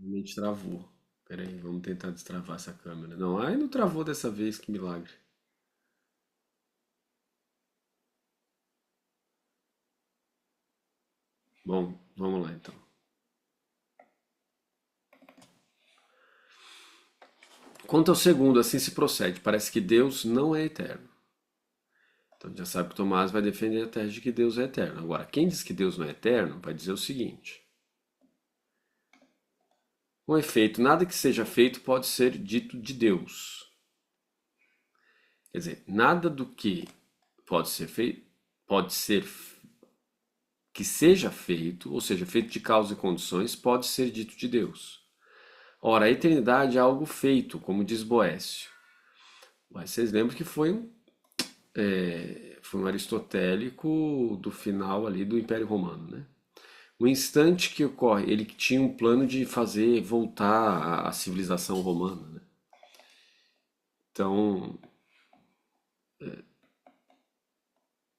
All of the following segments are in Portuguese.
Realmente travou. Pera aí, vamos tentar destravar essa câmera. Não, ai, não travou dessa vez, que milagre. Bom, vamos lá então. Quanto ao segundo, assim se procede. Parece que Deus não é eterno. Então já sabe que Tomás vai defender a tese de que Deus é eterno. Agora, quem diz que Deus não é eterno vai dizer o seguinte: com efeito, nada que seja feito pode ser dito de Deus. Quer dizer, nada do que pode ser feito, pode ser que seja feito, ou seja, feito de causa e condições, pode ser dito de Deus. Ora, a eternidade é algo feito, como diz Boécio. Mas vocês lembram que foi um aristotélico do final ali do Império Romano, né? O instante que ocorre, ele tinha um plano de fazer voltar a civilização romana, né? Então,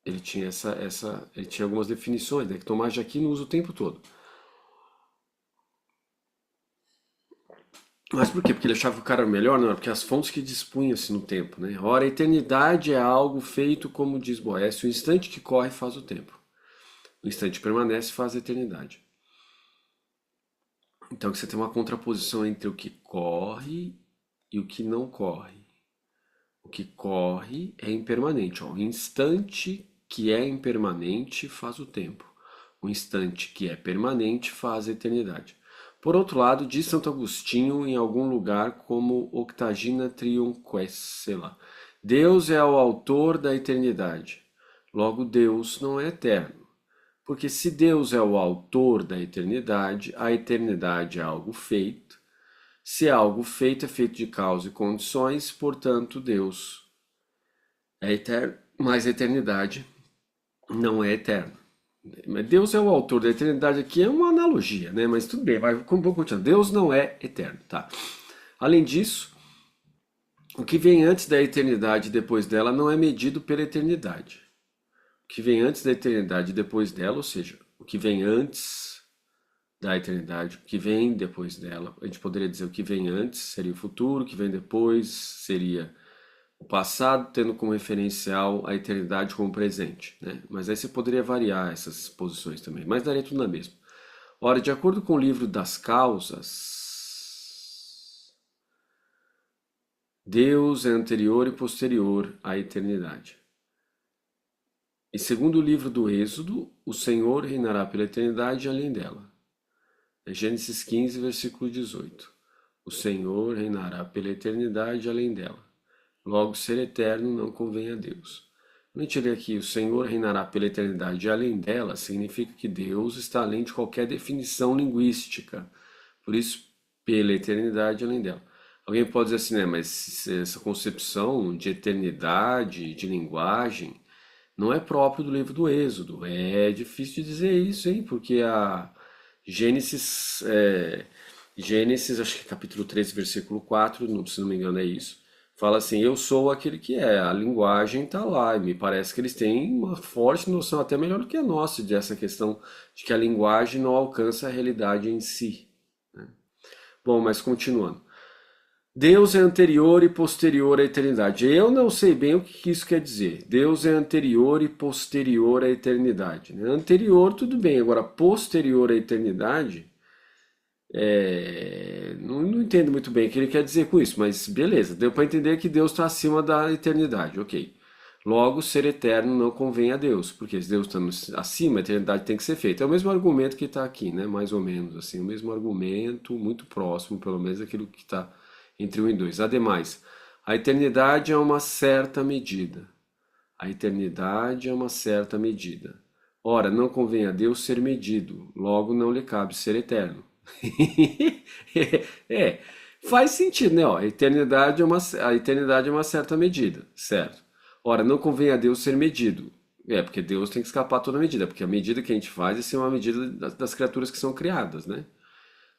ele tinha ele tinha algumas definições, né, que Tomás de Aquino usa o tempo todo. Mas por quê? Porque ele achava que o cara era melhor? Não, era porque as fontes que dispunham-se no tempo, né? Ora, a eternidade é algo feito, como diz Boécio, o instante que corre faz o tempo. O instante permanece faz a eternidade. Então você tem uma contraposição entre o que corre e o que não corre. O que corre é impermanente. Ó. O instante que é impermanente faz o tempo. O instante que é permanente faz a eternidade. Por outro lado, diz Santo Agostinho em algum lugar como Octagina Triunquesse, sei lá. Deus é o autor da eternidade. Logo, Deus não é eterno. Porque se Deus é o autor da eternidade, a eternidade é algo feito. Se é algo feito, é feito de causa e condições, portanto, Deus é eterno, mas a eternidade não é eterna. Deus é o autor da eternidade aqui, é uma analogia, né? Mas tudo bem, vamos continuar. Deus não é eterno, tá? Além disso, o que vem antes da eternidade e depois dela não é medido pela eternidade. O que vem antes da eternidade e depois dela, ou seja, o que vem antes da eternidade, o que vem depois dela, a gente poderia dizer o que vem antes seria o futuro, o que vem depois seria o passado, tendo como referencial a eternidade como presente, né? Mas aí você poderia variar essas posições também, mas daria tudo na mesma. Ora, de acordo com o livro das causas, Deus é anterior e posterior à eternidade. E segundo o livro do Êxodo, o Senhor reinará pela eternidade e além dela. É Gênesis 15, versículo 18. O Senhor reinará pela eternidade e além dela. Logo, ser eterno não convém a Deus. Quando a gente lê aqui, o Senhor reinará pela eternidade e além dela, significa que Deus está além de qualquer definição linguística. Por isso, pela eternidade e além dela. Alguém pode dizer assim, né, mas essa concepção de eternidade, de linguagem, não é próprio do livro do Êxodo. É difícil de dizer isso, hein? Porque a Gênesis, Gênesis, acho que capítulo 13, versículo 4, se não me engano é isso. Fala assim, eu sou aquele que é. A linguagem está lá. E me parece que eles têm uma forte noção, até melhor do que a nossa, dessa questão de que a linguagem não alcança a realidade em si. Bom, mas continuando. Deus é anterior e posterior à eternidade. Eu não sei bem o que isso quer dizer. Deus é anterior e posterior à eternidade, né? Anterior, tudo bem. Agora, posterior à eternidade, não entendo muito bem o que ele quer dizer com isso, mas beleza. Deu para entender que Deus está acima da eternidade, ok. Logo, ser eterno não convém a Deus, porque se Deus está acima, a eternidade tem que ser feita. É o mesmo argumento que está aqui, né? Mais ou menos assim, o mesmo argumento, muito próximo, pelo menos, daquilo que está entre um e dois. Ademais, a eternidade é uma certa medida. A eternidade é uma certa medida. Ora, não convém a Deus ser medido, logo não lhe cabe ser eterno. é, faz sentido, né? Ó, a eternidade é uma certa medida, certo? Ora, não convém a Deus ser medido. Porque Deus tem que escapar toda medida, porque a medida que a gente faz é ser uma medida das criaturas que são criadas, né?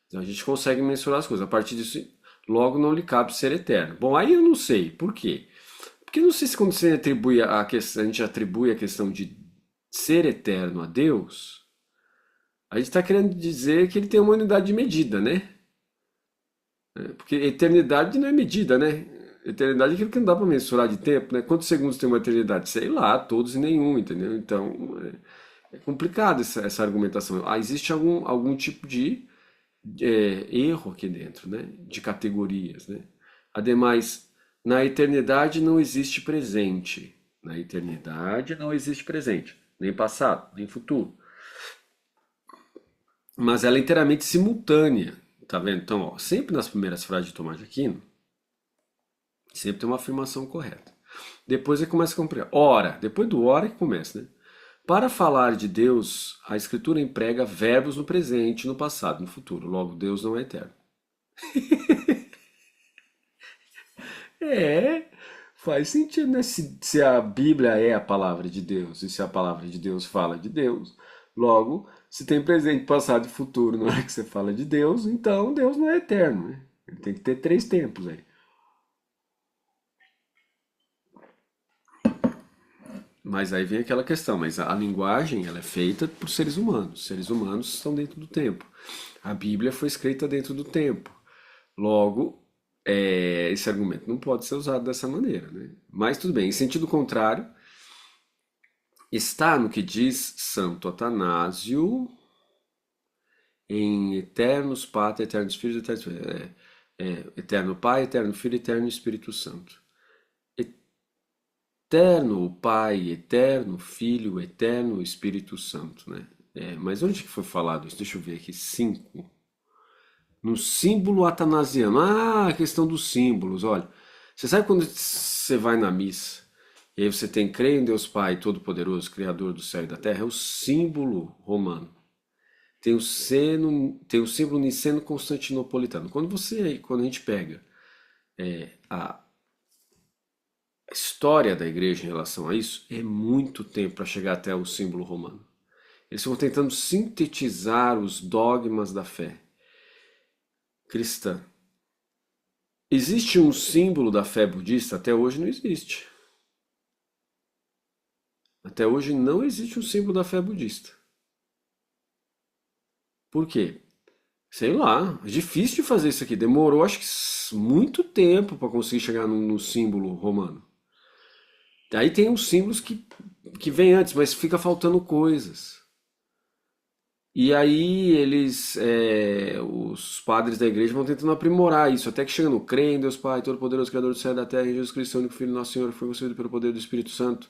Então a gente consegue mensurar as coisas. A partir disso, logo não lhe cabe ser eterno. Bom, aí eu não sei. Por quê? Porque eu não sei se quando você atribui a gente atribui a questão de ser eterno a Deus, a gente está querendo dizer que ele tem uma unidade de medida, né? Porque eternidade não é medida, né? Eternidade é aquilo que não dá para mensurar de tempo, né? Quantos segundos tem uma eternidade? Sei lá, todos e nenhum, entendeu? Então, é complicado essa argumentação. Ah, existe algum tipo de erro aqui dentro, né? De categorias, né? Ademais, na eternidade não existe presente. Na eternidade não existe presente, nem passado, nem futuro. Mas ela é inteiramente simultânea, tá vendo? Então, ó, sempre nas primeiras frases de Tomás de Aquino, sempre tem uma afirmação correta. Depois ele começa a compreender. Ora, depois do ora que começa, né? Para falar de Deus, a Escritura emprega verbos no presente, no passado, no futuro. Logo, Deus não é eterno. É, faz sentido, né? Se a Bíblia é a palavra de Deus e se a palavra de Deus fala de Deus, logo, se tem presente, passado e futuro na hora que você fala de Deus, então Deus não é eterno, né? Ele tem que ter três tempos aí. Mas aí vem aquela questão, mas a linguagem ela é feita por seres humanos. Seres humanos estão dentro do tempo. A Bíblia foi escrita dentro do tempo. Logo, esse argumento não pode ser usado dessa maneira, né? Mas tudo bem, em sentido contrário, está no que diz Santo Atanásio em Eternos Pátria, Eternos Filhos, Eternos Filhos, Eterno Pai, Eterno Filho, Eterno Espírito Santo. Eterno Pai, Eterno Filho, Eterno Espírito Santo, né? Mas onde que foi falado isso? Deixa eu ver aqui. 5. No símbolo atanasiano. Ah, a questão dos símbolos. Olha, você sabe quando você vai na missa e aí você tem creio em Deus Pai Todo-Poderoso, Criador do céu e da terra? É o símbolo romano. Tem o símbolo niceno-constantinopolitano. Quando a gente pega a história da igreja em relação a isso, é muito tempo para chegar até o símbolo romano. Eles estão tentando sintetizar os dogmas da fé cristã. Existe um símbolo da fé budista? Até hoje não existe. Até hoje não existe um símbolo da fé budista. Por quê? Sei lá, é difícil de fazer isso aqui. Demorou, acho que muito tempo para conseguir chegar no símbolo romano. Aí tem uns símbolos que vêm antes, mas fica faltando coisas. E aí os padres da igreja vão tentando aprimorar isso, até que chega no crê em Deus Pai, Todo-Poderoso, Criador do céu e da terra, e Jesus Cristo, único Filho, nosso Senhor, foi concebido pelo poder do Espírito Santo,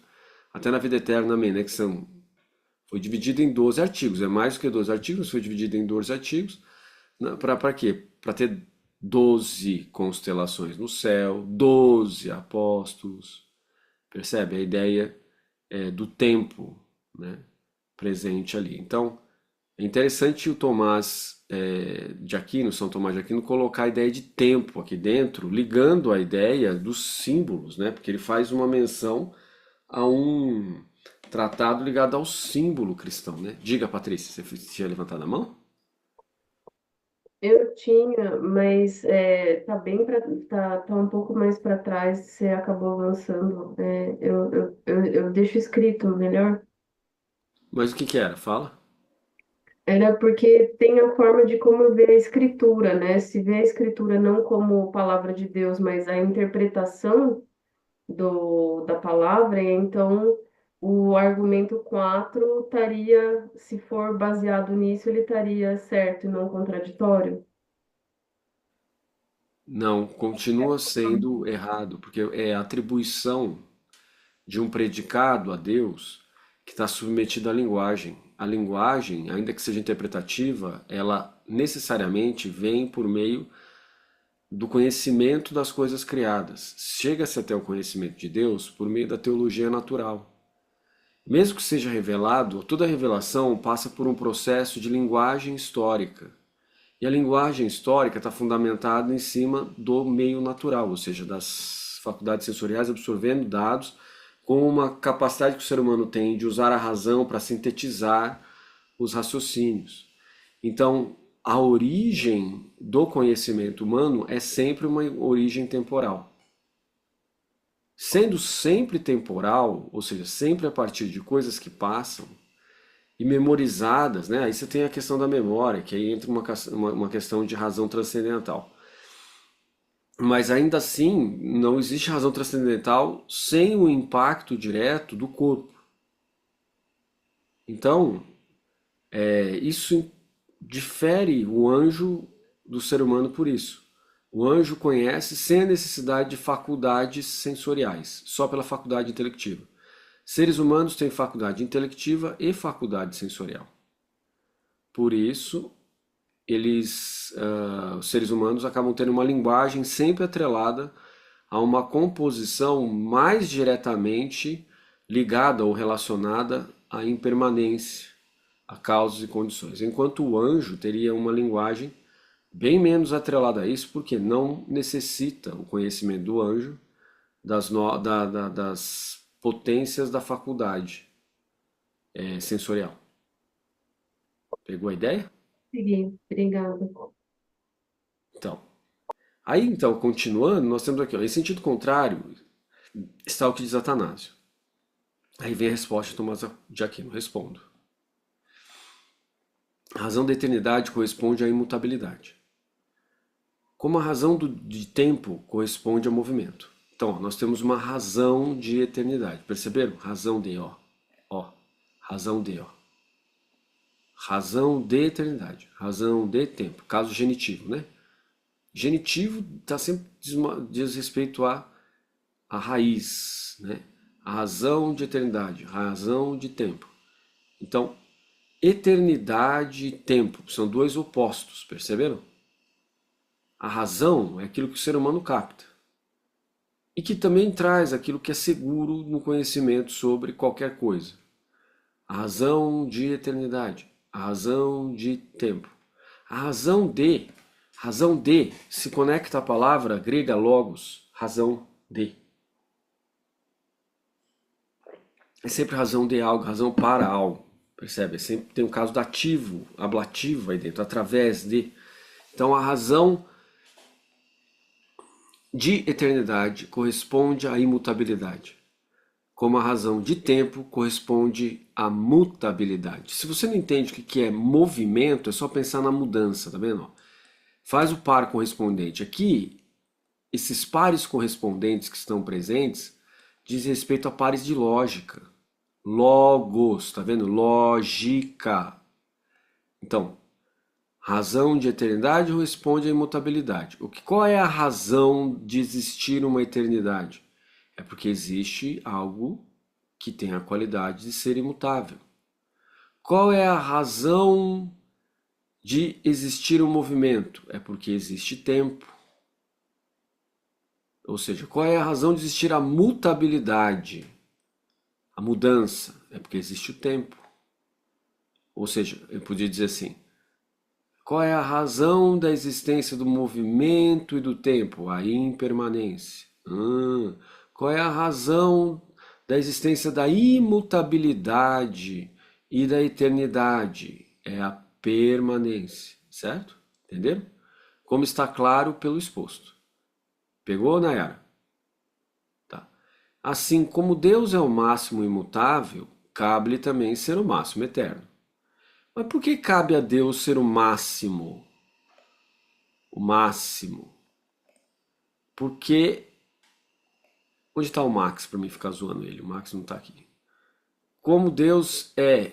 até na vida eterna, amém, né? Foi dividido em 12 artigos, é mais do que 12 artigos, foi dividido em 12 artigos, para quê? Para ter 12 constelações no céu, 12 apóstolos, percebe? A ideia do tempo, né? Presente ali. Então, é interessante o Tomás de Aquino, São Tomás de Aquino, colocar a ideia de tempo aqui dentro, ligando a ideia dos símbolos, né? Porque ele faz uma menção a um tratado ligado ao símbolo cristão, né? Diga, Patrícia, você tinha levantado a mão? Eu tinha, mas tá bem tá um pouco mais para trás, você acabou avançando. Eu deixo escrito melhor. Mas o que que era? Fala. Era porque tem a forma de como ver a escritura, né? Se vê a escritura não como palavra de Deus, mas a interpretação da palavra, então o argumento 4 estaria, se for baseado nisso, ele estaria certo e não contraditório. Não, continua sendo errado, porque é a atribuição de um predicado a Deus que está submetido à linguagem. A linguagem, ainda que seja interpretativa, ela necessariamente vem por meio do conhecimento das coisas criadas. Chega-se até o conhecimento de Deus por meio da teologia natural. Mesmo que seja revelado, toda revelação passa por um processo de linguagem histórica. E a linguagem histórica está fundamentada em cima do meio natural, ou seja, das faculdades sensoriais absorvendo dados com uma capacidade que o ser humano tem de usar a razão para sintetizar os raciocínios. Então, a origem do conhecimento humano é sempre uma origem temporal. Sendo sempre temporal, ou seja, sempre a partir de coisas que passam, e memorizadas, né? Aí você tem a questão da memória, que aí entra uma questão de razão transcendental. Mas ainda assim, não existe razão transcendental sem o impacto direto do corpo. Então, isso difere o anjo do ser humano por isso. O anjo conhece sem a necessidade de faculdades sensoriais, só pela faculdade intelectiva. Seres humanos têm faculdade intelectiva e faculdade sensorial. Por isso, os seres humanos acabam tendo uma linguagem sempre atrelada a uma composição mais diretamente ligada ou relacionada à impermanência, a causas e condições. Enquanto o anjo teria uma linguagem bem menos atrelada a isso, porque não necessita o conhecimento do anjo das potências da faculdade sensorial. Pegou a ideia? Segui, obrigada. Então, aí então, continuando, nós temos aqui, ó, em sentido contrário, está o que diz Atanásio. Aí vem a resposta de Tomás de Aquino, respondo. A razão da eternidade corresponde à imutabilidade. Como a razão de tempo corresponde ao movimento. Então, ó, nós temos uma razão de eternidade. Perceberam? Razão de, ó. Ó. Razão de, ó. Razão de eternidade. Razão de tempo. Caso genitivo, né? Genitivo está sempre diz respeito à raiz, né? A razão de eternidade, razão de tempo. Então, eternidade e tempo são dois opostos, perceberam? A razão é aquilo que o ser humano capta e que também traz aquilo que é seguro no conhecimento sobre qualquer coisa. A razão de eternidade, a razão de tempo. A razão de se conecta à palavra grega logos, razão de. É sempre razão de algo, razão para algo, percebe? Sempre tem um caso dativo, ablativo aí dentro, através de. Então a razão de eternidade corresponde à imutabilidade, como a razão de tempo corresponde à mutabilidade. Se você não entende o que é movimento, é só pensar na mudança, tá vendo? Faz o par correspondente. Aqui, esses pares correspondentes que estão presentes diz respeito a pares de lógica. Logos, tá vendo? Lógica. Então, razão de eternidade corresponde à imutabilidade. Qual é a razão de existir uma eternidade? É porque existe algo que tem a qualidade de ser imutável. Qual é a razão de existir um movimento? É porque existe tempo. Ou seja, qual é a razão de existir a mutabilidade? A mudança é porque existe o tempo. Ou seja, eu podia dizer assim, qual é a razão da existência do movimento e do tempo? A impermanência. Qual é a razão da existência da imutabilidade e da eternidade? É a permanência, certo? Entenderam? Como está claro pelo exposto. Pegou, Nayara? Tá. Assim como Deus é o máximo imutável, cabe-lhe também ser o máximo eterno. Mas por que cabe a Deus ser o máximo? O máximo. Porque. Onde está o Max para mim ficar zoando ele? O Max não está aqui. Como Deus é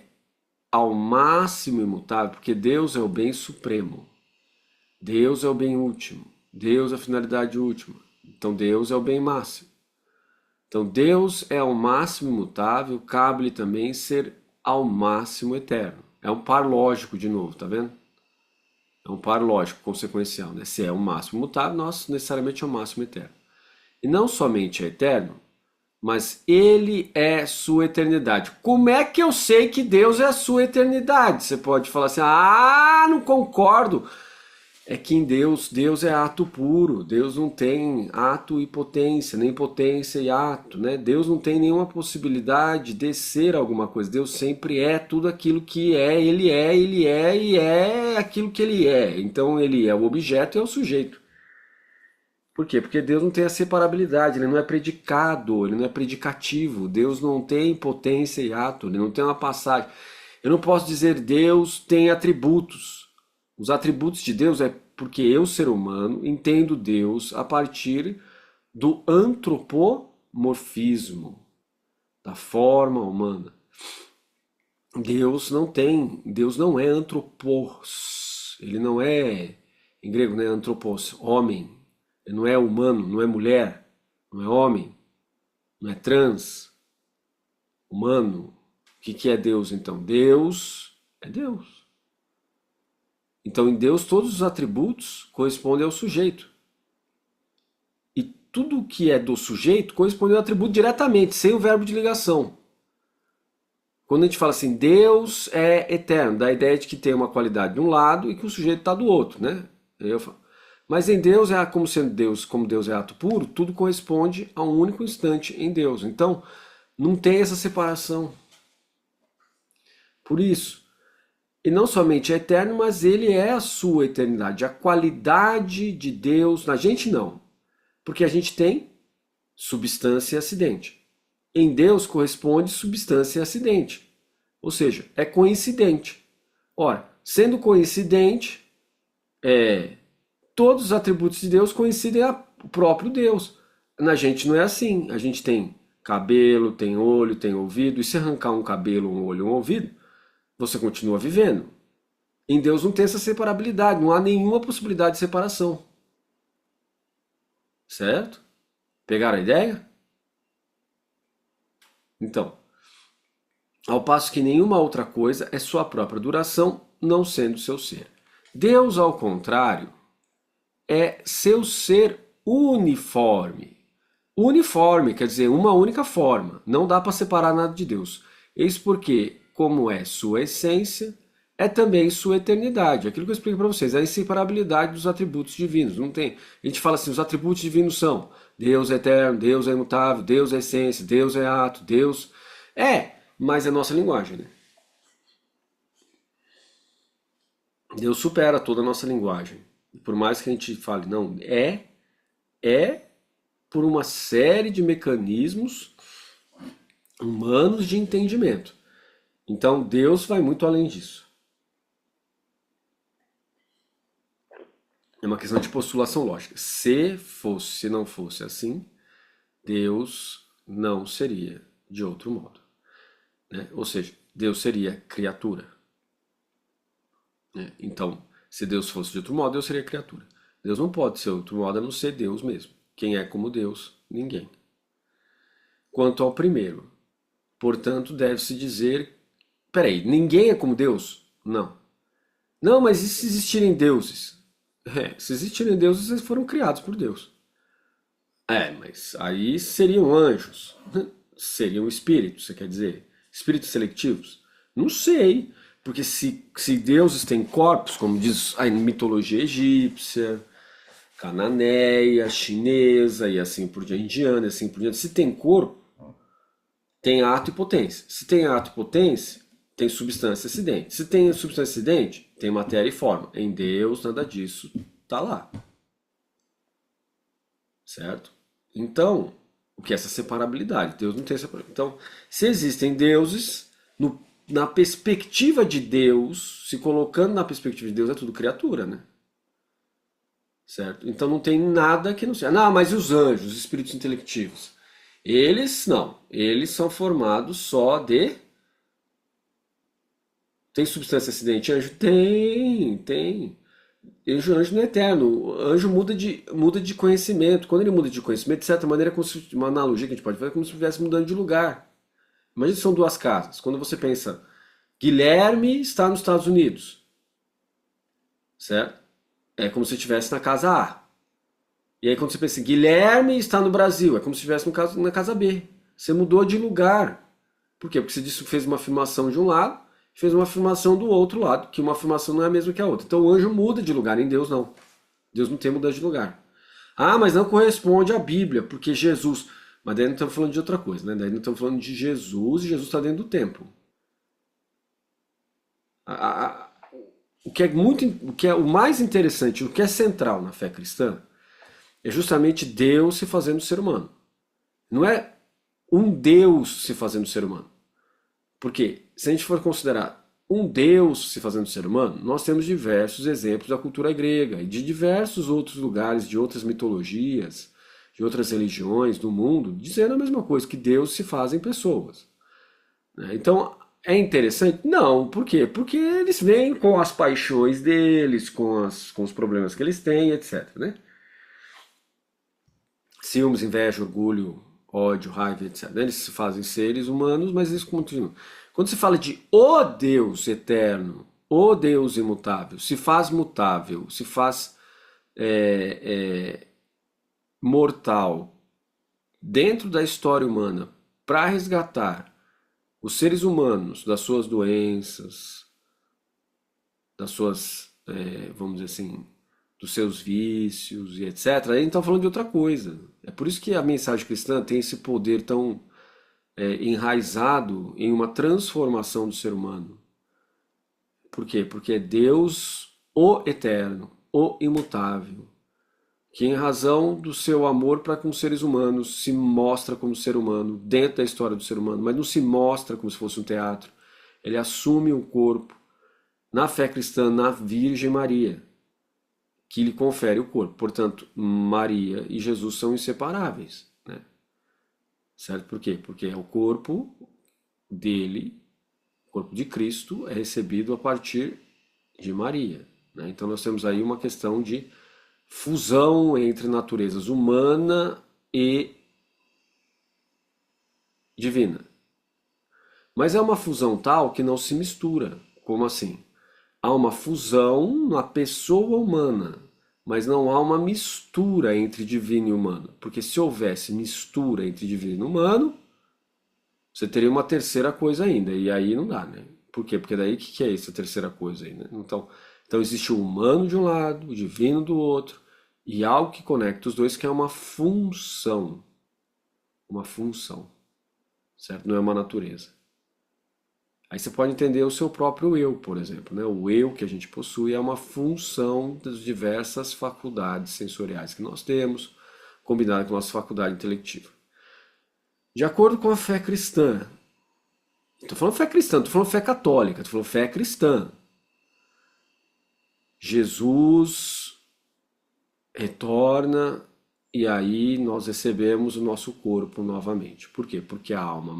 ao máximo imutável, porque Deus é o bem supremo. Deus é o bem último. Deus é a finalidade última. Então Deus é o bem máximo. Então Deus é ao máximo imutável, cabe-lhe também ser ao máximo eterno. É um par lógico de novo, tá vendo? É um par lógico, consequencial, né? Se é o máximo imutável, nós necessariamente é o máximo eterno. E não somente é eterno, mas ele é sua eternidade. Como é que eu sei que Deus é a sua eternidade? Você pode falar assim, não concordo. É que em Deus é ato puro. Deus não tem ato e potência, nem potência e ato, né? Deus não tem nenhuma possibilidade de ser alguma coisa. Deus sempre é tudo aquilo que é, ele é e é aquilo que ele é. Então ele é o objeto e é o sujeito. Por quê? Porque Deus não tem a separabilidade, ele não é predicado, ele não é predicativo. Deus não tem potência e ato, ele não tem uma passagem. Eu não posso dizer Deus tem atributos. Os atributos de Deus é porque eu, ser humano, entendo Deus a partir do antropomorfismo, da forma humana. Deus não é antropos, ele não é, em grego, né, antropos, homem, ele não é humano, não é mulher, não é homem, não é trans, humano. O que é Deus então? Deus é Deus. Então em Deus todos os atributos correspondem ao sujeito. E tudo que é do sujeito corresponde ao atributo diretamente, sem o verbo de ligação. Quando a gente fala assim, Deus é eterno, dá a ideia de que tem uma qualidade de um lado e que o sujeito está do outro, né? Mas em Deus, como sendo Deus, como Deus é ato puro, tudo corresponde a um único instante em Deus. Então, não tem essa separação. Por isso, e não somente é eterno, mas ele é a sua eternidade. A qualidade de Deus, na gente não. Porque a gente tem substância e acidente. Em Deus corresponde substância e acidente. Ou seja, é coincidente. Ora, sendo coincidente, todos os atributos de Deus coincidem ao próprio Deus. Na gente não é assim. A gente tem cabelo, tem olho, tem ouvido. E se arrancar um cabelo, um olho, um ouvido, você continua vivendo. Em Deus não tem essa separabilidade. Não há nenhuma possibilidade de separação. Certo? Pegaram a ideia? Então, ao passo que nenhuma outra coisa é sua própria duração, não sendo seu ser. Deus, ao contrário, é seu ser uniforme. Uniforme quer dizer uma única forma. Não dá para separar nada de Deus. Eis porque, como é sua essência, é também sua eternidade. Aquilo que eu explico para vocês, é a inseparabilidade dos atributos divinos. Não tem. A gente fala assim, os atributos divinos são Deus é eterno, Deus é imutável, Deus é essência, Deus é ato, Deus... mas é nossa linguagem, né? Deus supera toda a nossa linguagem. Por mais que a gente fale, não, é por uma série de mecanismos humanos de entendimento. Então Deus vai muito além disso. É uma questão de postulação lógica. Se não fosse assim, Deus não seria de outro modo. Né? Ou seja, Deus seria criatura. Né? Então, se Deus fosse de outro modo, Deus seria criatura. Deus não pode ser de outro modo a não ser Deus mesmo. Quem é como Deus? Ninguém. Quanto ao primeiro, portanto, deve-se dizer... Peraí, ninguém é como Deus? Não. Não, mas e se existirem deuses? Se existirem deuses, eles foram criados por Deus. Mas aí seriam anjos. Seriam espíritos, você quer dizer? Espíritos seletivos? Não sei. Porque se deuses têm corpos, como diz a mitologia egípcia, cananeia, chinesa e assim por diante, indiana e assim por diante, se tem corpo, tem ato e potência. Se tem ato e potência, tem substância e acidente. Se tem substância e acidente, tem matéria e forma. Em Deus, nada disso está lá. Certo? Então, o que é essa separabilidade? Deus não tem separabilidade. Então, se existem deuses, na perspectiva de Deus, se colocando na perspectiva de Deus, é tudo criatura, né? Certo? Então não tem nada que não seja. Não, mas e os anjos, os espíritos intelectivos? Eles não. Eles são formados só de... Tem substância acidente? Anjo? Tem. Anjo não é eterno. O anjo muda de conhecimento. Quando ele muda de conhecimento, de certa maneira, uma analogia que a gente pode fazer, é como se estivesse mudando de lugar. Imagina se são duas casas. Quando você pensa, Guilherme está nos Estados Unidos. Certo? É como se estivesse na casa A. E aí quando você pensa, Guilherme está no Brasil, é como se estivesse na casa B. Você mudou de lugar. Por quê? Porque você fez uma afirmação de um lado, fez uma afirmação do outro lado, que uma afirmação não é a mesma que a outra. Então o anjo muda de lugar, em Deus não. Deus não tem mudança de lugar. Mas não corresponde à Bíblia, porque Jesus... Mas daí não estamos falando de outra coisa, né? Daí não estamos falando de Jesus, e Jesus está dentro do templo. O que é o mais interessante, o que é central na fé cristã, é justamente Deus se fazendo ser humano. Não é um Deus se fazendo ser humano. Porque se a gente for considerar um Deus se fazendo ser humano, nós temos diversos exemplos da cultura grega e de diversos outros lugares, de outras mitologias, de outras religiões do mundo, dizendo a mesma coisa, que Deus se faz em pessoas. Né? Então, é interessante? Não, por quê? Porque eles vêm com as paixões deles, com os problemas que eles têm, etc. Né? Ciúmes, inveja, orgulho, ódio, raiva, etc. Eles se fazem seres humanos, mas eles continuam. Quando se fala de o Deus eterno, o Deus imutável, se faz mutável, se faz mortal dentro da história humana para resgatar os seres humanos das suas doenças, das suas, vamos dizer assim, dos seus vícios e etc. A gente está falando de outra coisa. É por isso que a mensagem cristã tem esse poder tão enraizado em uma transformação do ser humano. Por quê? Porque é Deus, o eterno, o imutável, que em razão do seu amor para com os seres humanos se mostra como ser humano dentro da história do ser humano, mas não se mostra como se fosse um teatro. Ele assume o corpo na fé cristã, na Virgem Maria, que lhe confere o corpo. Portanto, Maria e Jesus são inseparáveis. Né? Certo? Por quê? Porque é o corpo dele, o corpo de Cristo, é recebido a partir de Maria. Né? Então nós temos aí uma questão de fusão entre naturezas humana e divina. Mas é uma fusão tal que não se mistura. Como assim? Há uma fusão na pessoa humana, mas não há uma mistura entre divino e humano. Porque se houvesse mistura entre divino e humano, você teria uma terceira coisa ainda. E aí não dá, né? Por quê? Porque daí o que é essa terceira coisa aí, né? Então existe o humano de um lado, o divino do outro, e algo que conecta os dois que é uma função. Uma função, certo? Não é uma natureza. Aí você pode entender o seu próprio eu, por exemplo, né? O eu que a gente possui é uma função das diversas faculdades sensoriais que nós temos, combinado com a nossa faculdade intelectiva. De acordo com a fé cristã, estou falando fé cristã, estou falando fé católica, estou falando fé cristã. Jesus retorna e aí nós recebemos o nosso corpo novamente. Por quê? Porque a alma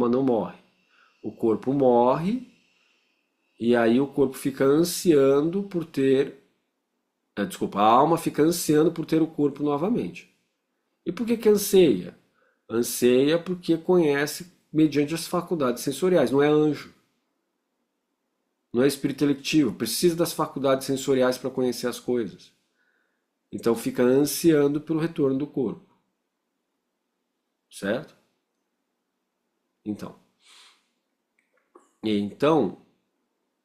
não morre. O corpo morre e aí o corpo fica ansiando por ter. Desculpa, a alma fica ansiando por ter o corpo novamente. E por que que anseia? Anseia porque conhece mediante as faculdades sensoriais, não é anjo. Não é espírito electivo, precisa das faculdades sensoriais para conhecer as coisas. Então fica ansiando pelo retorno do corpo. Certo? Então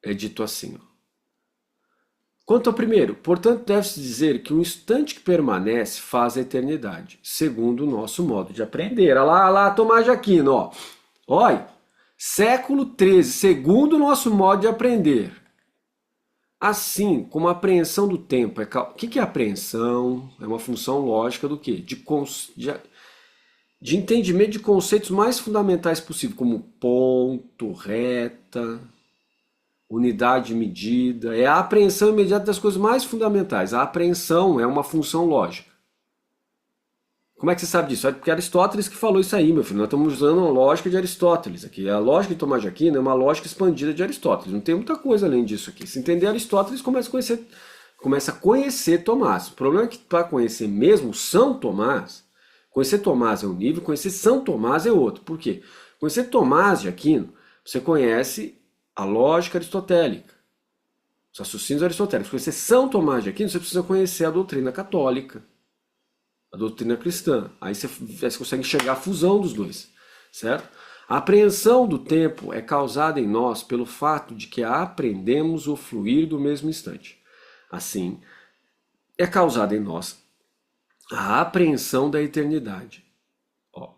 é dito assim, ó. Quanto ao primeiro, portanto, deve-se dizer que um instante que permanece faz a eternidade, segundo o nosso modo de aprender. Olha lá, Tomás de Aquino, ó. Olha, século XIII, segundo o nosso modo de aprender. Assim como a apreensão do tempo é... O que é apreensão? É uma função lógica do quê? De entendimento de conceitos mais fundamentais possível, como ponto, reta, unidade de medida. É a apreensão imediata das coisas mais fundamentais. A apreensão é uma função lógica. Como é que você sabe disso? É porque Aristóteles que falou isso aí, meu filho. Nós estamos usando a lógica de Aristóteles aqui. A lógica de Tomás de Aquino é uma lógica expandida de Aristóteles. Não tem muita coisa além disso aqui. Se entender Aristóteles, começa a conhecer Tomás. O problema é que para conhecer mesmo São Tomás, conhecer Tomás é um nível, conhecer São Tomás é outro. Por quê? Conhecer Tomás de Aquino, você conhece a lógica aristotélica, os raciocínios aristotélicos. Conhecer São Tomás de Aquino, você precisa conhecer a doutrina católica, a doutrina cristã. Aí você consegue enxergar a fusão dos dois, certo? A apreensão do tempo é causada em nós pelo fato de que aprendemos o fluir do mesmo instante. Assim, é causada em nós a apreensão da eternidade. Ó.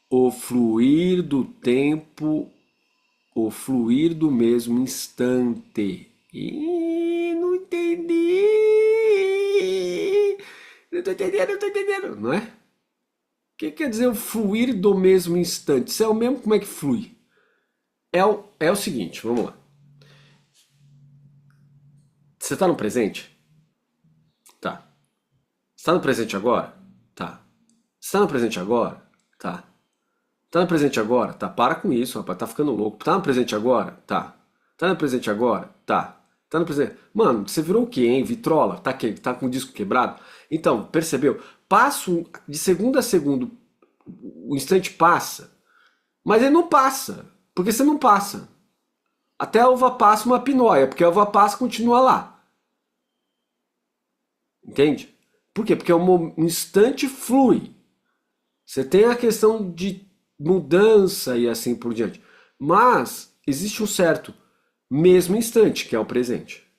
O fluir do tempo, o fluir do mesmo instante. Ih, não entendi. Não tô entendendo, não é? que quer dizer o fluir do mesmo instante? Se é o mesmo, como é que flui? É o seguinte, vamos lá. Você está no presente? Tá. Você tá no presente agora? Tá. Você tá no presente agora? Tá. Tá no presente agora? Tá. Para com isso, rapaz. Tá ficando louco. Tá no presente agora? Tá. Tá no presente agora? Tá. Tá no presente. Mano, você virou o quê, hein? Vitrola? Tá com o disco quebrado? Então, percebeu? Passo de segundo a segundo, o instante passa, mas ele não passa. Porque você não passa. Até a uva passa uma pinóia, porque a uva passa continua lá. Entende? Por quê? Porque um instante flui. Você tem a questão de mudança e assim por diante. Mas existe um certo mesmo instante, que é o presente.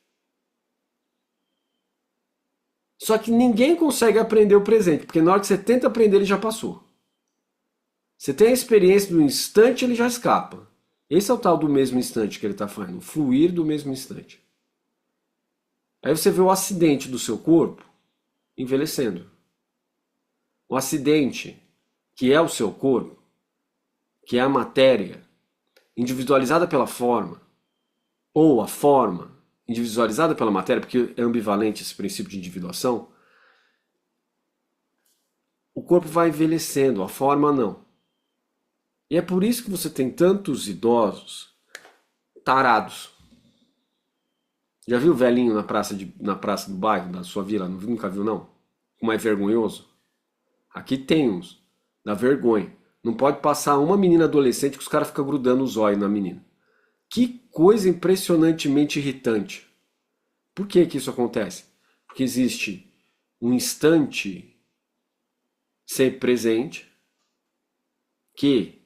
Só que ninguém consegue aprender o presente, porque na hora que você tenta aprender, ele já passou. Você tem a experiência do instante, ele já escapa. Esse é o tal do mesmo instante que ele está falando, o fluir do mesmo instante. Aí você vê o acidente do seu corpo envelhecendo. O acidente, que é o seu corpo, que é a matéria, individualizada pela forma, ou a forma individualizada pela matéria, porque é ambivalente esse princípio de individuação, o corpo vai envelhecendo, a forma não. E é por isso que você tem tantos idosos tarados. Já viu o velhinho na praça do bairro, da sua vila? Nunca viu, não? Como é vergonhoso? Aqui tem uns, dá vergonha. Não pode passar uma menina adolescente que os caras ficam grudando os olhos na menina. Que coisa impressionantemente irritante. Por que que isso acontece? Porque existe um instante sempre presente que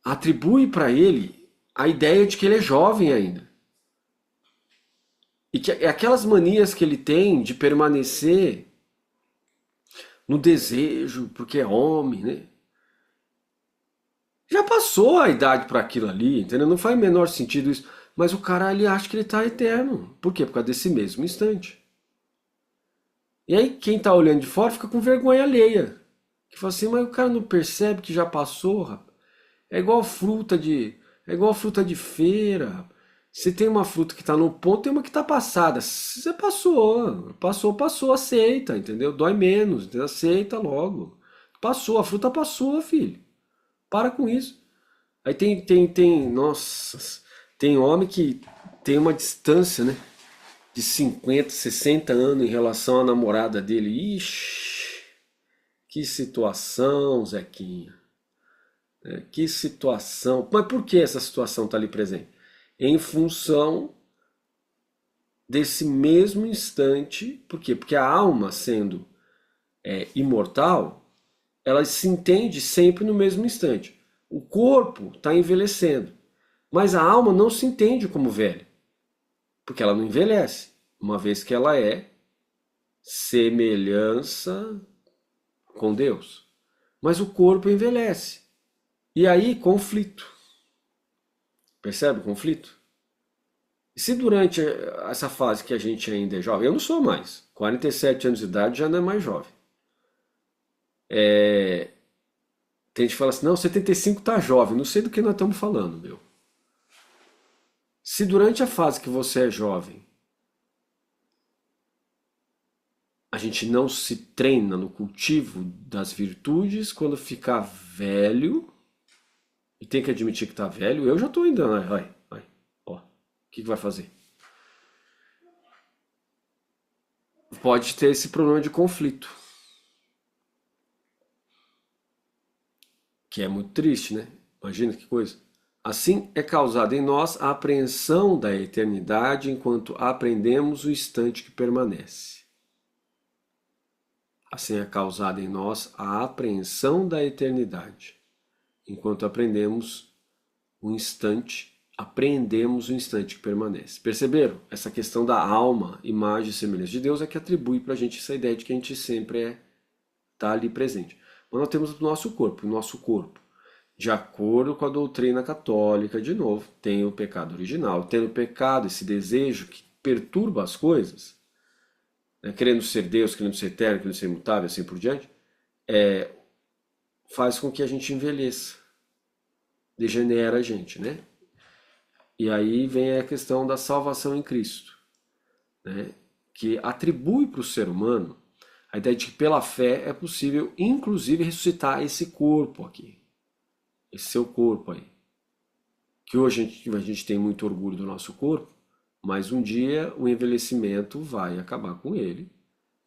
atribui para ele a ideia de que ele é jovem ainda. E que aquelas manias que ele tem de permanecer no desejo, porque é homem, né? Já passou a idade para aquilo ali, entendeu? Não faz o menor sentido isso. Mas o cara ele acha que ele tá eterno. Por quê? Por causa desse mesmo instante. E aí quem tá olhando de fora fica com vergonha alheia. Que fala assim, mas o cara não percebe que já passou, rapaz. É igual fruta de. É igual fruta de feira, rapaz. Se tem uma fruta que tá no ponto, tem uma que tá passada. Você passou. Passou, aceita, entendeu? Dói menos, entendeu? Aceita logo. Passou, a fruta passou, filho. Para com isso. Aí nossa, tem homem que tem uma distância, né? De 50, 60 anos em relação à namorada dele. Ixi, que situação, Zequinha. Que situação. Mas por que essa situação está ali presente? Em função desse mesmo instante. Por quê? Porque a alma, sendo imortal, ela se entende sempre no mesmo instante. O corpo está envelhecendo, mas a alma não se entende como velha, porque ela não envelhece, uma vez que ela é semelhança com Deus. Mas o corpo envelhece. E aí, conflito. Percebe o conflito? E se durante essa fase que a gente ainda é jovem, eu não sou mais, 47 anos de idade já não é mais jovem. Tem gente que fala assim, não, 75 tá jovem, não sei do que nós estamos falando, meu. Se durante a fase que você é jovem, a gente não se treina no cultivo das virtudes, quando ficar velho, e tem que admitir que tá velho, eu já tô indo, ó, o que vai fazer? Pode ter esse problema de conflito. Que é muito triste, né? Imagina que coisa. Assim é causada em nós a apreensão da eternidade enquanto aprendemos o instante que permanece. Assim é causada em nós a apreensão da eternidade enquanto apreendemos o instante que permanece. Perceberam? Essa questão da alma, imagem e semelhança de Deus é que atribui para a gente essa ideia de que a gente sempre está ali presente. Mas nós temos o nosso corpo, de acordo com a doutrina católica, de novo, tem o pecado original. Tendo o pecado, esse desejo que perturba as coisas, né, querendo ser Deus, querendo ser eterno, querendo ser imutável, assim por diante, faz com que a gente envelheça, degenera a gente, né? E aí vem a questão da salvação em Cristo, né? Que atribui para o ser humano a ideia de que pela fé é possível, inclusive, ressuscitar esse corpo aqui, esse seu corpo aí. Que hoje a gente tem muito orgulho do nosso corpo, mas um dia o envelhecimento vai acabar com ele,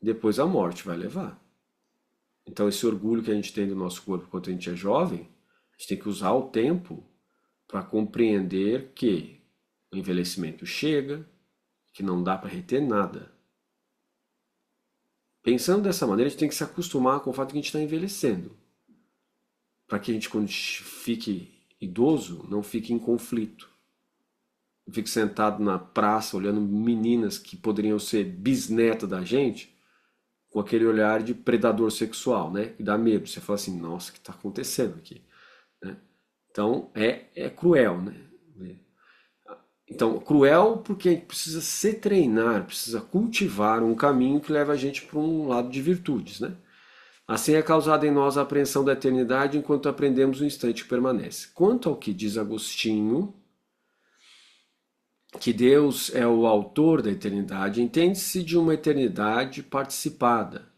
depois a morte vai levar. Então esse orgulho que a gente tem do nosso corpo quando a gente é jovem, a gente tem que usar o tempo para compreender que o envelhecimento chega, que não dá para reter nada. Pensando dessa maneira, a gente tem que se acostumar com o fato de que a gente está envelhecendo. Para que a gente, quando fique idoso, não fique em conflito. Não fique sentado na praça olhando meninas que poderiam ser bisneta da gente, com aquele olhar de predador sexual, né? Que dá medo. Você fala assim, nossa, o que está acontecendo aqui? Né? Então, é cruel, né? Então, cruel porque a gente precisa se treinar, precisa cultivar um caminho que leva a gente para um lado de virtudes, né? Assim é causada em nós a apreensão da eternidade enquanto aprendemos o instante que permanece. Quanto ao que diz Agostinho, que Deus é o autor da eternidade, entende-se de uma eternidade participada,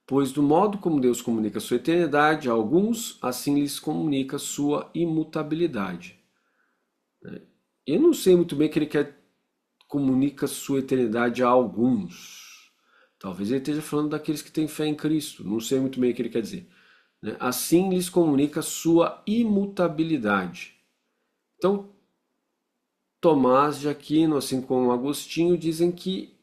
pois do modo como Deus comunica sua eternidade a alguns, assim lhes comunica sua imutabilidade. Eu não sei muito bem que ele quer comunica sua eternidade a alguns. Talvez ele esteja falando daqueles que têm fé em Cristo. Não sei muito bem o que ele quer dizer. Assim lhes comunica sua imutabilidade. Então, Tomás de Aquino, assim como Agostinho, dizem que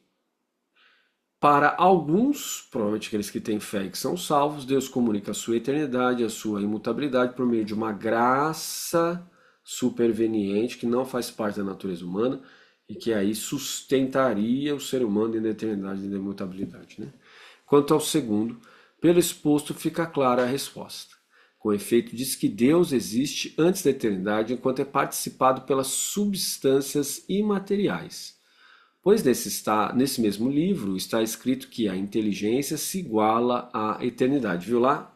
para alguns, provavelmente aqueles que têm fé e que são salvos, Deus comunica a sua eternidade, a sua imutabilidade por meio de uma graça superveniente que não faz parte da natureza humana e que aí sustentaria o ser humano na eternidade e na imutabilidade. Né? Quanto ao segundo, pelo exposto fica clara a resposta. Com efeito, diz que Deus existe antes da eternidade enquanto é participado pelas substâncias imateriais. Pois nesse mesmo livro está escrito que a inteligência se iguala à eternidade. Viu lá?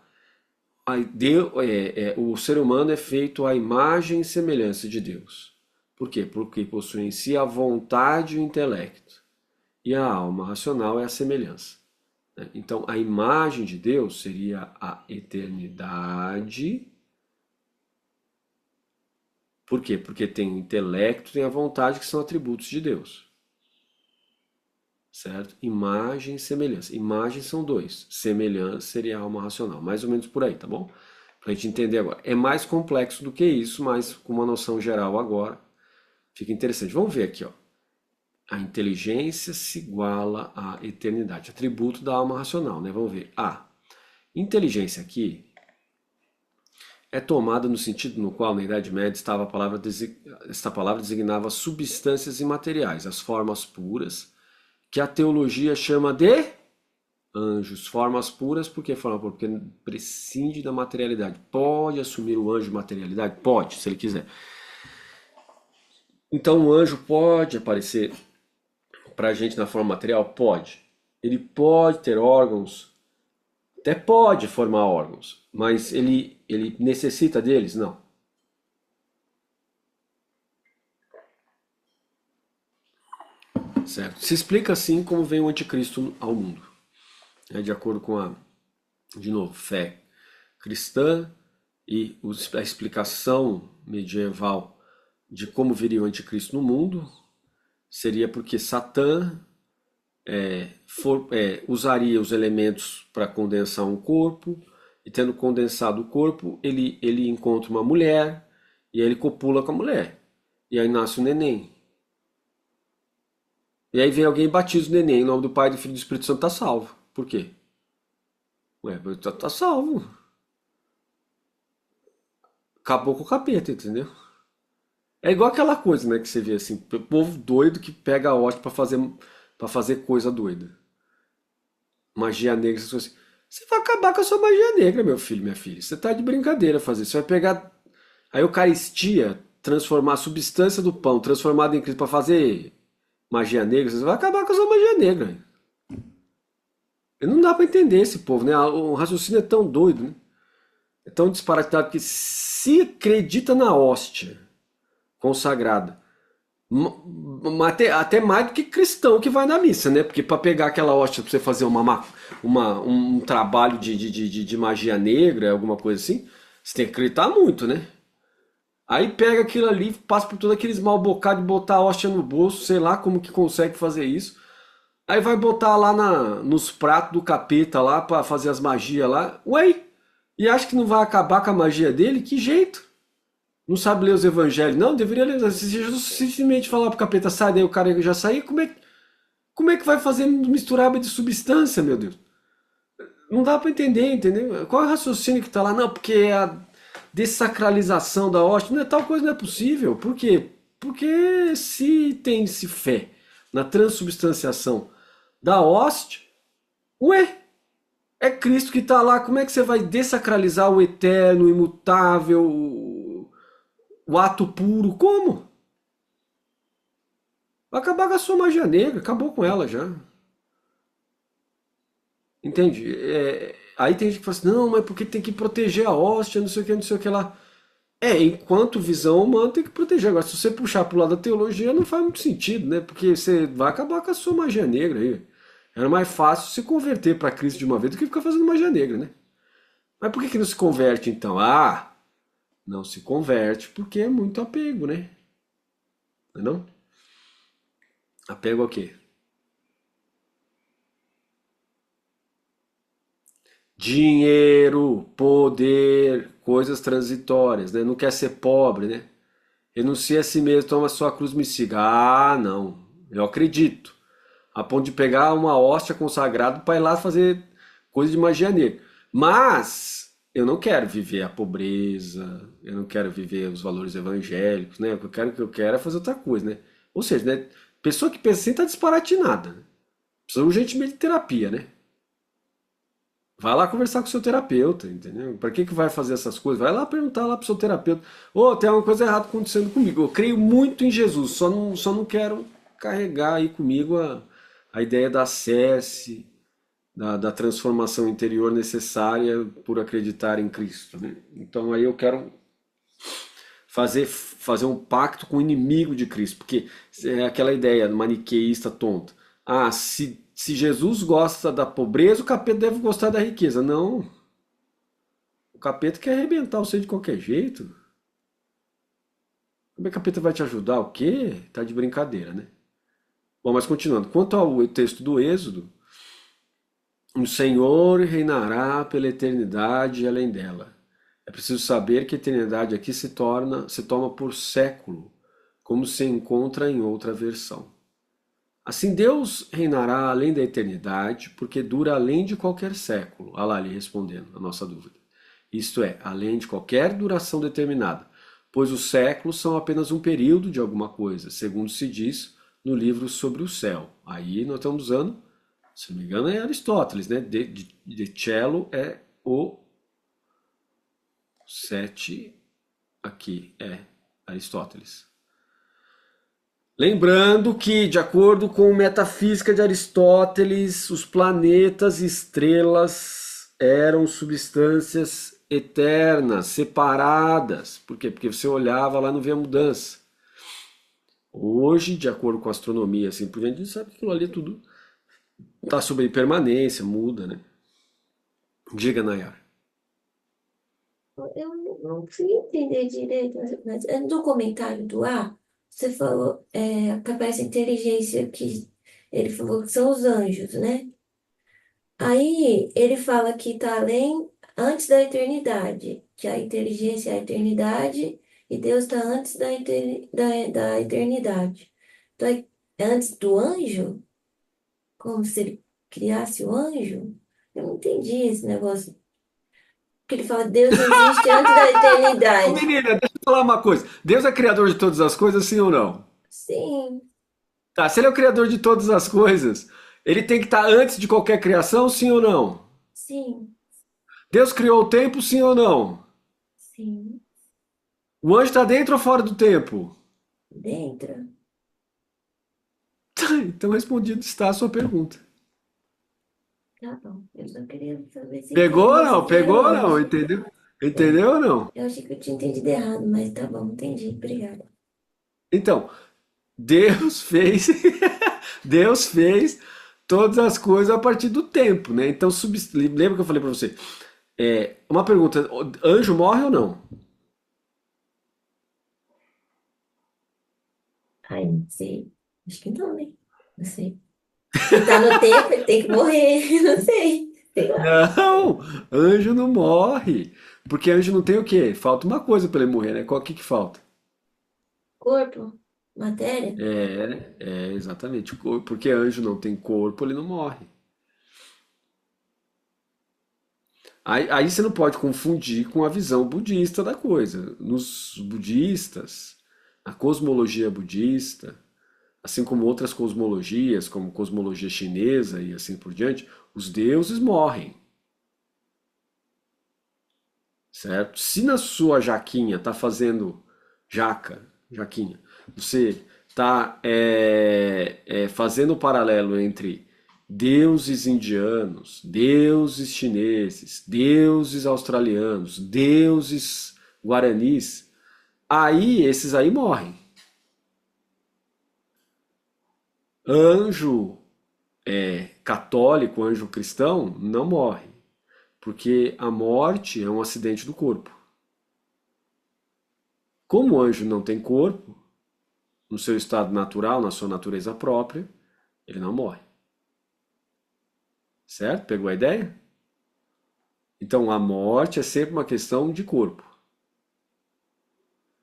O ser humano é feito à imagem e semelhança de Deus. Por quê? Porque possui em si a vontade e o intelecto. E a alma racional é a semelhança. Então, a imagem de Deus seria a eternidade. Por quê? Porque tem o intelecto, tem a vontade, que são atributos de Deus. Certo? Imagem e semelhança. Imagem são dois. Semelhança seria a alma racional. Mais ou menos por aí, tá bom? Pra gente entender agora. É mais complexo do que isso, mas com uma noção geral agora fica interessante. Vamos ver aqui, ó. A inteligência se iguala à eternidade. Atributo da alma racional, né? Vamos ver. A inteligência aqui é tomada no sentido no qual, na Idade Média, esta palavra designava substâncias imateriais, as formas puras, que a teologia chama de anjos. Formas puras, por que forma pura? Porque prescinde da materialidade. Pode assumir o anjo materialidade? Pode, se ele quiser. Então o anjo pode aparecer para a gente na forma material? Pode. Ele pode ter órgãos, até pode formar órgãos, mas ele necessita deles? Não. Certo? Se explica assim como vem o anticristo ao mundo. De acordo com de novo, fé cristã e a explicação medieval de como viria o anticristo no mundo, seria porque Satã usaria os elementos para condensar um corpo, e tendo condensado o corpo, ele encontra uma mulher, e aí ele copula com a mulher. E aí nasce o neném. E aí vem alguém e batiza o neném, em nome do Pai, do Filho e do Espírito Santo, tá salvo. Por quê? Ué, tá salvo. Acabou com o capeta, entendeu? É igual aquela coisa, né, que você vê assim, povo doido que pega a hóstia para fazer coisa doida. Magia negra, essas coisas assim. Você vai acabar com a sua magia negra, meu filho, minha filha. Você tá de brincadeira fazer. Você vai pegar a Eucaristia, transformar a substância do pão, transformada em Cristo para fazer magia negra, você vai acabar com a sua magia negra. E não dá para entender esse povo, né? O raciocínio é tão doido, né? É tão disparatado que se acredita na hóstia consagrada, até mais do que cristão que vai na missa, né? Porque para pegar aquela hóstia para você fazer um trabalho de magia negra, alguma coisa assim, você tem que acreditar muito, né? Aí pega aquilo ali, passa por todos aqueles mal bocados de botar a hóstia no bolso, sei lá como que consegue fazer isso. Aí vai botar lá nos pratos do capeta lá pra fazer as magias lá. Ué, e acha que não vai acabar com a magia dele? Que jeito? Não sabe ler os evangelhos? Não, deveria ler. Se Jesus simplesmente falar pro capeta, sai daí, o cara já sair, como é que vai fazer misturar de substância, meu Deus? Não dá pra entender, entendeu? Qual é o raciocínio que tá lá? Não, porque a dessacralização da hóstia, não é tal coisa, não é possível. Por quê? Porque se tem-se fé na transubstanciação da hóstia, ué, é Cristo que está lá. Como é que você vai dessacralizar o eterno, o imutável, o ato puro? Como? Vai acabar com a sua magia negra, acabou com ela já. Entende? Aí tem gente que fala assim, não, mas porque tem que proteger a hóstia, não sei o que, não sei o que lá. Enquanto visão humana tem que proteger. Agora, se você puxar pro lado da teologia, não faz muito sentido, né? Porque você vai acabar com a sua magia negra aí. Era mais fácil se converter para Cristo de uma vez do que ficar fazendo magia negra, né? Mas por que não se converte então? Ah, não se converte porque é muito apego, né? Não é não? Apego ao quê? Dinheiro, poder, coisas transitórias, né? Não quer ser pobre, né? Renuncia a si mesmo, toma sua cruz, me siga. Ah, não. Eu acredito. A ponto de pegar uma hóstia consagrada para ir lá fazer coisa de magia negra. Mas eu não quero viver a pobreza, eu não quero viver os valores evangélicos, né? O que eu quero é fazer outra coisa, né? Ou seja, né? Pessoa que pensa assim tá disparatinada, né? Precisa urgentemente de terapia, né? Vai lá conversar com o seu terapeuta, entendeu? Para que vai fazer essas coisas? Vai lá perguntar lá pro seu terapeuta. Ô, tem alguma coisa errada acontecendo comigo. Eu creio muito em Jesus, só não quero carregar aí comigo a ideia da sesse, da transformação interior necessária por acreditar em Cristo, né? Então aí eu quero fazer um pacto com o inimigo de Cristo, porque é aquela ideia maniqueísta tonta. Ah, se Jesus gosta da pobreza, o capeta deve gostar da riqueza. Não, o capeta quer arrebentar você de qualquer jeito. Como é que o capeta vai te ajudar? O quê? Tá de brincadeira, né? Bom, mas continuando. Quanto ao texto do Êxodo, o Senhor reinará pela eternidade e além dela. É preciso saber que a eternidade aqui se toma por século, como se encontra em outra versão. Assim Deus reinará além da eternidade, porque dura além de qualquer século. Olha lá, ele respondendo a nossa dúvida. Isto é, além de qualquer duração determinada, pois os séculos são apenas um período de alguma coisa, segundo se diz no livro sobre o céu. Aí nós estamos usando, se não me engano, é Aristóteles, né? De cello é o 7 aqui, é Aristóteles. Lembrando que, de acordo com a metafísica de Aristóteles, os planetas e estrelas eram substâncias eternas, separadas. Por quê? Porque você olhava lá e não via mudança. Hoje, de acordo com a astronomia, assim por diante, a gente sabe que aquilo ali tudo está sob impermanência, muda, né? Diga, Nayara. Eu não consegui entender direito, mas no documentário do ar, você falou que aparece a inteligência que ele falou que são os anjos, né? Aí ele fala que está além, antes da eternidade, que a inteligência é a eternidade e Deus está antes da eternidade. Então, é antes do anjo? Como se ele criasse o anjo? Eu não entendi esse negócio. Que ele fala, Deus existe antes da Ô eternidade. menina, deixa eu falar uma coisa. Deus é criador de todas as coisas, sim ou não? Sim, Tá, se ele é o criador de todas as coisas, ele tem que estar antes de qualquer criação, sim ou não? sim, Deus criou o tempo, sim ou não? sim. O anjo está dentro ou fora do tempo? Dentro. Então respondido está a sua pergunta. Tá bom. Eu só queria saber se quem Pegou ou disse não? que era o Pegou ou não? anjo. Entendeu? Entendeu ou não? Eu achei que eu tinha entendido errado, mas tá bom, entendi. Obrigada. Então, Deus fez, Deus fez todas as coisas a partir do tempo, né? Então, lembra que eu falei para você? Uma pergunta: anjo morre ou não? Ai, não sei. Acho que não, né? Não sei. Se tá no tempo, ele tem que morrer. Não sei. Sei lá. Não, anjo não morre. Porque anjo não tem o quê? Falta uma coisa para ele morrer, né? Qual que falta? Corpo, matéria. Exatamente. Porque anjo não tem corpo, ele não morre. Aí você não pode confundir com a visão budista da coisa. Nos budistas, a cosmologia budista, assim como outras cosmologias, como cosmologia chinesa e assim por diante, os deuses morrem, certo? Se na sua jaquinha tá fazendo jaquinha, você tá fazendo o paralelo entre deuses indianos, deuses chineses, deuses australianos, deuses guaranis, aí esses aí morrem. Anjo católico, anjo cristão, não morre, porque a morte é um acidente do corpo. Como o anjo não tem corpo, no seu estado natural, na sua natureza própria, ele não morre. Certo? Pegou a ideia? Então a morte é sempre uma questão de corpo.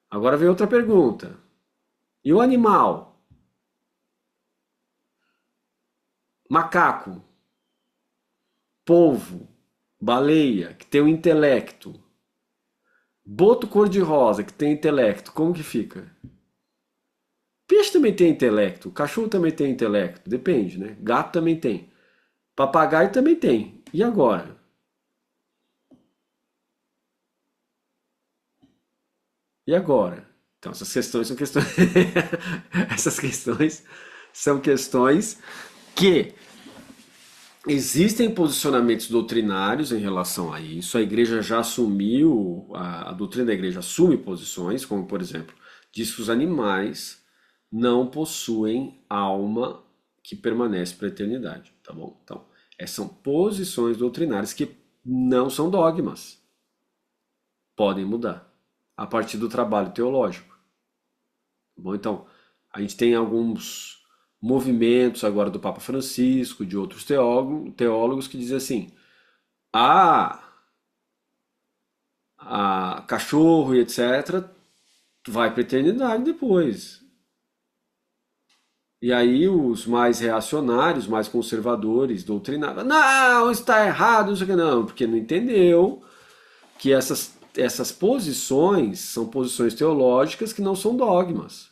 Agora vem outra pergunta. E o animal? Macaco, polvo, baleia, que tem um intelecto, boto cor-de-rosa, que tem intelecto, como que fica? Peixe também tem intelecto, cachorro também tem intelecto, depende, né? Gato também tem, papagaio também tem. E agora? E agora? Então essas questões são questões essas questões são questões que existem posicionamentos doutrinários em relação a isso. A igreja já assumiu, a doutrina da igreja assume posições, como por exemplo, diz que os animais não possuem alma que permanece para a eternidade, tá bom? Então, essas são posições doutrinárias que não são dogmas, podem mudar a partir do trabalho teológico. Tá bom? Então, a gente tem alguns movimentos agora do Papa Francisco, de outros teólogos que dizem assim: ah, a cachorro e etc. vai para a eternidade depois. E aí os mais reacionários, mais conservadores, doutrinários, não, está errado, não sei o que, não, porque não entendeu que essas posições são posições teológicas que não são dogmas.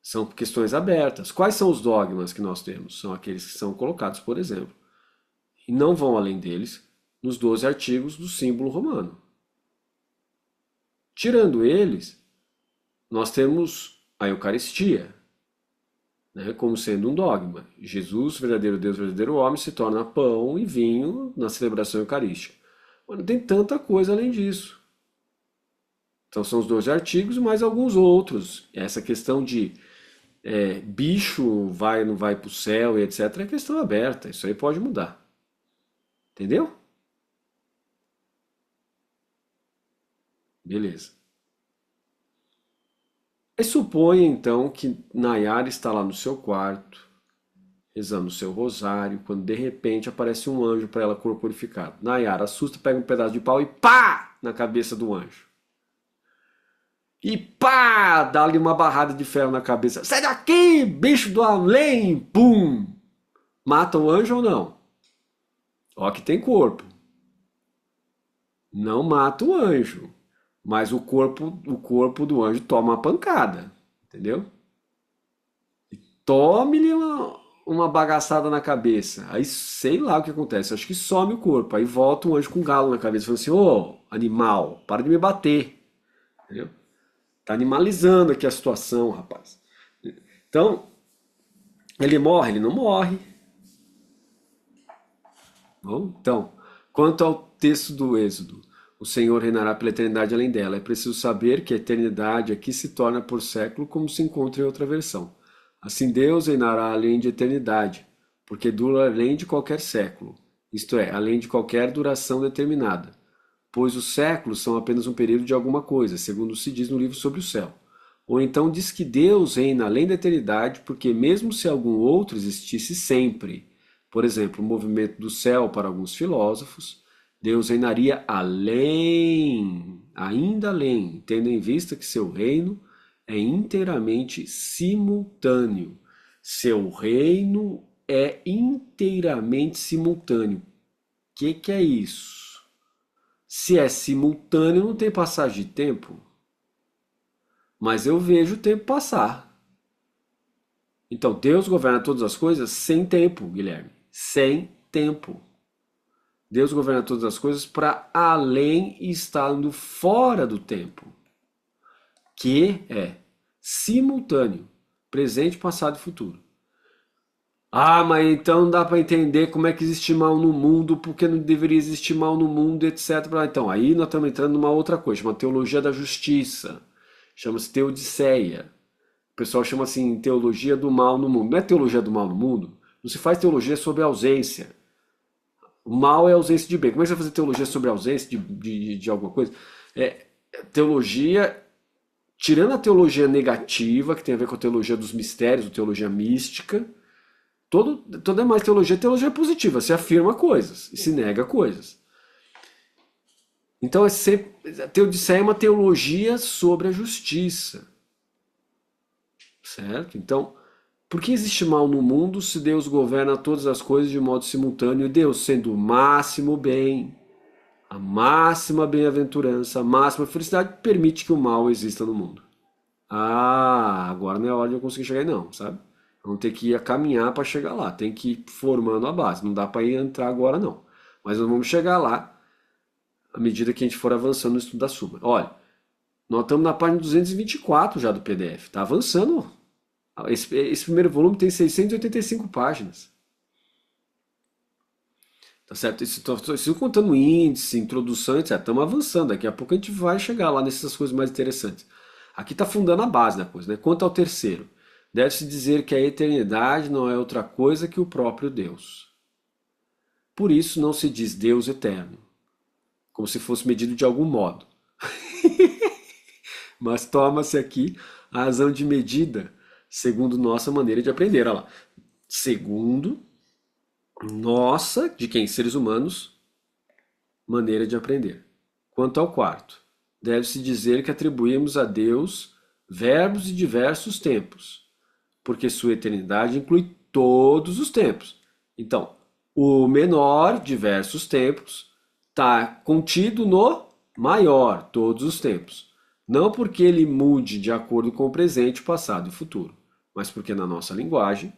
São questões abertas. Quais são os dogmas que nós temos? São aqueles que são colocados, por exemplo, e não vão além deles, nos 12 artigos do símbolo romano. Tirando eles, nós temos a Eucaristia, né, como sendo um dogma. Jesus, verdadeiro Deus, verdadeiro homem, se torna pão e vinho na celebração eucarística. Mas não tem tanta coisa além disso. Então são os 12 artigos e mais alguns outros. Essa questão de bicho vai ou não vai para o céu e etc. é questão aberta. Isso aí pode mudar. Entendeu? Beleza. Aí suponha então que Nayara está lá no seu quarto, rezando o seu rosário, quando de repente aparece um anjo para ela corporificado. Nayara assusta, pega um pedaço de pau e pá! Na cabeça do anjo. E pá! Dá-lhe uma barrada de ferro na cabeça. Sai daqui, bicho do além! Pum! Mata o anjo ou não? Ó que tem corpo. Não mata o anjo. Mas o corpo do anjo toma uma pancada. Entendeu? Tome-lhe uma bagaçada na cabeça. Aí sei lá o que acontece. Acho que some o corpo. Aí volta um anjo com um galo na cabeça. Falando assim: ô, animal, para de me bater. Entendeu? Tá animalizando aqui a situação, rapaz. Então, ele morre? Ele não morre. Bom, então, quanto ao texto do Êxodo. O Senhor reinará pela eternidade além dela. É preciso saber que a eternidade aqui se torna por século, como se encontra em outra versão. Assim Deus reinará além de eternidade, porque dura além de qualquer século, isto é, além de qualquer duração determinada, pois os séculos são apenas um período de alguma coisa, segundo se diz no livro sobre o céu. Ou então diz que Deus reina além da eternidade, porque mesmo se algum outro existisse sempre, por exemplo, o movimento do céu para alguns filósofos, Deus reinaria além, ainda além, tendo em vista que seu reino é inteiramente simultâneo. Seu reino é inteiramente simultâneo. O que é isso? Se é simultâneo, não tem passagem de tempo. Mas eu vejo o tempo passar. Então, Deus governa todas as coisas sem tempo, Guilherme. Sem tempo. Deus governa todas as coisas para além e estando fora do tempo. Que é simultâneo. Presente, passado e futuro. Ah, mas então não dá para entender como é que existe mal no mundo, porque não deveria existir mal no mundo, etc. Então, aí nós estamos entrando numa outra coisa, chama teologia da justiça. Chama-se teodiceia. O pessoal chama assim, teologia do mal no mundo. Não é teologia do mal no mundo? Não se faz teologia sobre a ausência. O mal é a ausência de bem. Como é que você vai fazer teologia sobre a ausência de alguma coisa? Teologia, tirando a teologia negativa, que tem a ver com a teologia dos mistérios, a teologia mística, toda mais teologia é teologia positiva. Se afirma coisas e se nega coisas. Então, a teodiceia é uma teologia sobre a justiça. Certo? Então, por que existe mal no mundo se Deus governa todas as coisas de modo simultâneo e Deus, sendo o máximo bem, a máxima bem-aventurança, a máxima felicidade, permite que o mal exista no mundo? Ah, agora não é hora de eu conseguir chegar aí não, sabe? Vamos ter que ir a caminhar para chegar lá, tem que ir formando a base, não dá para ir entrar agora não. Mas nós vamos chegar lá à medida que a gente for avançando no estudo da súmula. Olha, nós estamos na página 224 já do PDF, está avançando. Esse primeiro volume tem 685 páginas. Tá certo? Isso contando índice, introdução, etc. Estamos avançando. Daqui a pouco a gente vai chegar lá nessas coisas mais interessantes. Aqui está fundando a base da coisa, né? Quanto ao terceiro, deve-se dizer que a eternidade não é outra coisa que o próprio Deus. Por isso não se diz Deus eterno, como se fosse medido de algum modo. Mas toma-se aqui a razão de medida segundo nossa maneira de aprender. Olha lá. Segundo nossa, de quem? Seres humanos, maneira de aprender. Quanto ao quarto, deve-se dizer que atribuímos a Deus verbos de diversos tempos, porque sua eternidade inclui todos os tempos. Então, o menor, diversos tempos, está contido no maior, todos os tempos. Não porque ele mude de acordo com o presente, o passado e o futuro, mas porque na nossa linguagem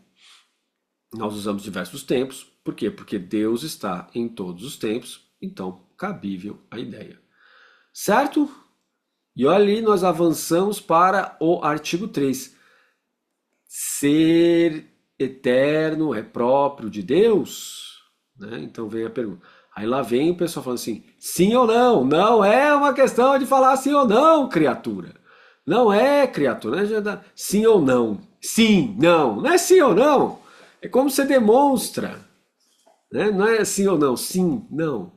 nós usamos diversos tempos. Por quê? Porque Deus está em todos os tempos, então cabível a ideia. Certo? E olha ali, nós avançamos para o artigo 3. Ser eterno é próprio de Deus? Né? Então vem a pergunta. Aí lá vem o pessoal falando assim, sim ou não? Não é uma questão de falar sim ou não, criatura. Não é, criatura. Né? Sim ou não. Sim, não. Não é sim ou não. É como você demonstra. Né? Não é sim ou não. Sim, não.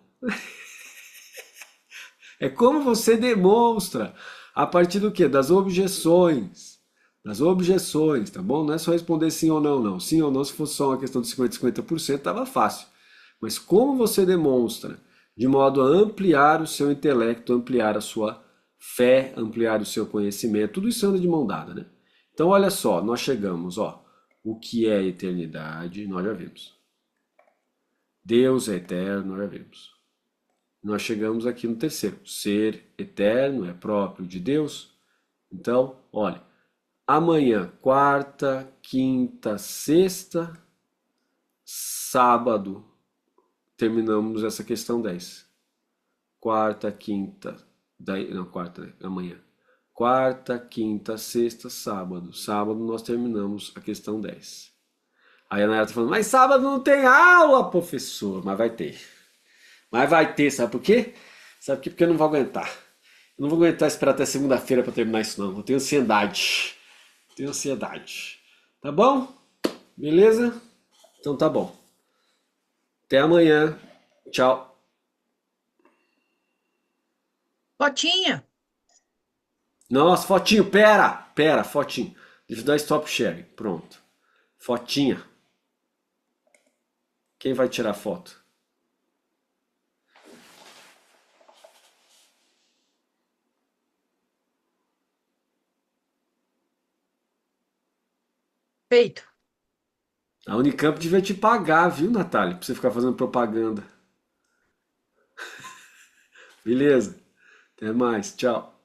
É como você demonstra. A partir do quê? Das objeções. Das objeções, tá bom? Não é só responder sim ou não, não. Sim ou não, se fosse só uma questão de 50% estava fácil. Mas como você demonstra de modo a ampliar o seu intelecto, ampliar a sua fé, ampliar o seu conhecimento, tudo isso anda de mão dada, né? Então olha só, nós chegamos, ó, o que é eternidade, nós já vimos. Deus é eterno, nós já vimos. Nós chegamos aqui no terceiro, ser eterno é próprio de Deus. Então, olha, amanhã, quarta, quinta, sexta, sábado, terminamos essa questão 10. Quarta, quinta, amanhã. Quarta, quinta, sexta, sábado. Sábado nós terminamos a questão 10. Aí a Nayara tá falando, mas sábado não tem aula, professor. Mas vai ter. Mas vai ter, sabe por quê? Sabe por quê? Porque eu não vou aguentar. Eu não vou aguentar esperar até segunda-feira para terminar isso, não. Eu tenho ansiedade. Tenho ansiedade. Tá bom? Beleza? Então tá bom. Até amanhã. Tchau. Fotinha. Nossa, fotinho, pera, fotinho. Deixa eu dar stop share. Pronto. Fotinha. Quem vai tirar foto? Feito. A Unicamp devia te pagar, viu, Natália? Pra você ficar fazendo propaganda. Beleza? Até mais. Tchau.